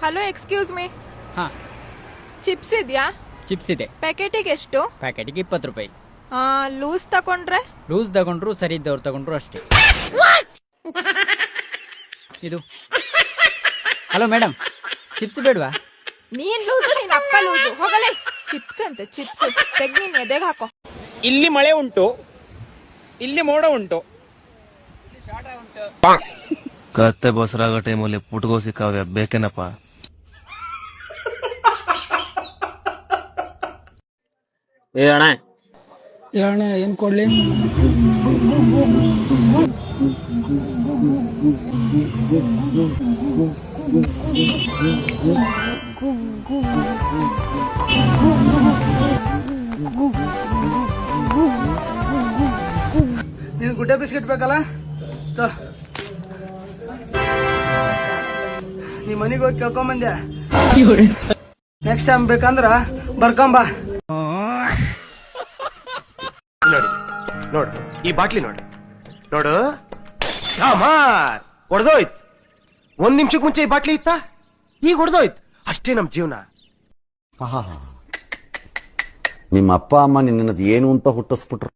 Hello, excuse me. ಹಾ, chips ಇದೆಯಾ? Chips ಇದೆ. ಪ್ಯಾಕೆಟಿಗೆ ಎಷ್ಟು? ಪ್ಯಾಕೆಟಿಗೆ 20 ರೂಪಾಯಿ. ಲೂಸ್ ತಗೊಂಡ್ರೆ? ಲೂಸ್ ತಗೊಂಡ್ರು ಸರಿ ಇದ್ದವ್ರು ತಗೊಂಡ್ರು ಅಷ್ಟೇ. ಇದು ಹಲೋ ಮೇಡಮ್, ಚಿಪ್ಸ್ ಬೇಡವಾ? ನೀನ್ ಲೂಸು, ನೀನ್ ಅಪ್ಪ ಲೂಸು. ಹೋಗಲೇ. ಚಿಪ್ಸ್ ಅಂತ ಚಿಪ್ಸ್ ತೆಗ್ ನೀನ್ ಎದೆಗೆ ಹಾಕೋ. ಇಲ್ಲಿ ಮಳೆ ಉಂಟು, ಇಲ್ಲಿ ಮೋಡ ಉಂಟು. ಕತ್ತೆ ಬಸರಾಗ ಟೈಮಲ್ಲಿ ಪುಟ್ಗೋ ಸಿಕ್ಕಾವ್ಯ ಬೇಕೇನಪ್ಪ. ಅಣ್ಣ ಹೇಳಣ್ಣ, ಏನ್ ಕೊಡ್ಲಿ? ನೀನು ಗುಡ್ಡೆ ಬಿಸ್ಕೆಟ್ ಬೇಕಲ್ಲ? ನೀ ಮನಿಗೆ ಹೋಗಿ ಕೇಳ್ಕೊಂಬಂದ್ಯಾ? ನೆಕ್ಸ್ಟ್ ಟೈಮ್ ಬೇಕಂದ್ರ ಬರ್ಕೊಂಬ. ನೋಡು ಈ ಬಾಟ್ಲಿ, ನೋಡು ಹೊಡೆದೋಯ್ತು. 1 ನಿಮಿಷಕ್ಕೆ ಮುಂಚೆ ಈ ಬಾಟ್ಲಿ ಇತ್ತ, ಈಗ ಹೊಡೆದೋಯ್ತು. ಅಷ್ಟೇ ನಮ್ ಜೀವನ. ನಿಮ್ಮ ಅಪ್ಪ ಅಮ್ಮ ನಿನ್ನದು ಏನು ಅಂತ ಹುಟ್ಟಿಸ್ಬಿಟ್ರು.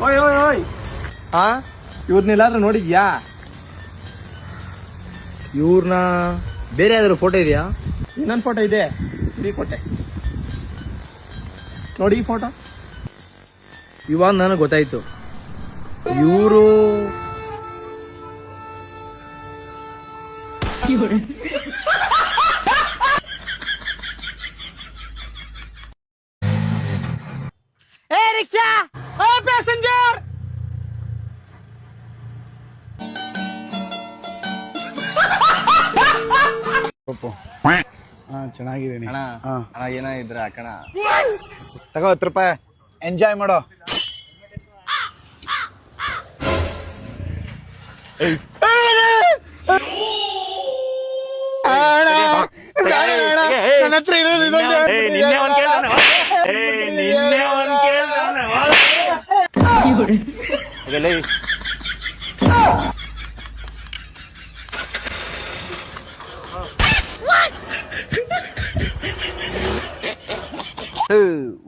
ಓಯ್ ಇವ್ರನ್ನೆಲ್ಲಾದ್ರೂ ನೋಡಿದ್ಯಾ? ಇವ್ರನ್ನ ಬೇರೆ ಯಾವ್ದಾದ್ರು ಫೋಟೋ ಇದೆಯಾ? ಇನ್ನೊಂದು ಫೋಟೋ ಇದೆ, ಈ ಕೊಟ್ಟೆ ನೋಡಿ. ಈ ಫೋಟೋ ಇವಾಗ ನನಗೆ ಗೊತ್ತಾಯ್ತು. ಇವರು ರಿಕ್ಷಾ, ಪ್ಯಾಸೆಂಜರ್. ಚೆನ್ನಾಗಿದ್ದೀನಿ ಅಣ್ಣ. ಏನಾಗಿದ್ರ ಅಕ್ಕಣ ತಗೋ 10 ರೂಪಾಯಿ, ಎಂಜಾಯ್ ಮಾಡೋ.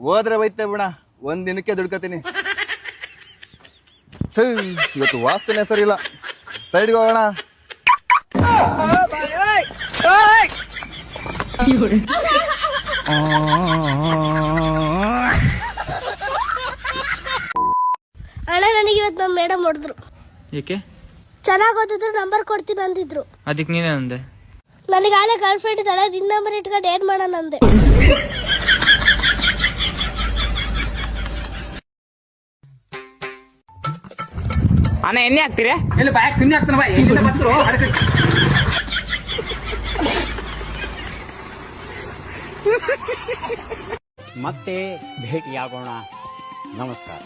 ಹೋದ್ರೆ ಬೈತೆ ಬಿಡ, 1 ದಿನಕ್ಕೆ ದುಡ್ಕತೀನಿ. ಇವತ್ತು ವಾಸ್ತುನೇ ಸರಿ ಇಲ್ಲ, ಸೈಡ್ಗೆ ಹೋಗೋಣ. ಅಣ್ಣ, ನನಗೆ ಇವತ್ತು ನಮ್ಮ ಮೇಡಮ್ ಹೊಡೆದ್ರು. ಏಕೆ? ಚೆನ್ನಾಗಿ ಓದಿದ್ರೆ ನಂಬರ್ ಕೊಡ್ತೀನಿ ಅಂದಿದ್ರು. ಅದಕ್ಕೆ ನೀನೇ ಅಂದೆ? ನನಗೆ ಆಲೆ ಗರ್ಲ್ ಫ್ರೆಂಡ್ ಇದ್ದಾಳೆ, ನಿನ್ನ ನಂಬರ್ ಇಟ್ಕೊಂಡು ಏನ್ ಮಾಡೋಣ ಅಂದೆ. ಅಣ್ಣ ಎಣ್ಣೆ ಹಾಕ್ತೀರಿ? ಎಲ್ಲಿ ಬಾಯ್ ತಿನ್ನಿ ಹಾಕ್ತಾನ ಬಾಯ್. ಮತ್ತೆ ಭೇಟಿಯಾಗೋಣ. ನಮಸ್ಕಾರ.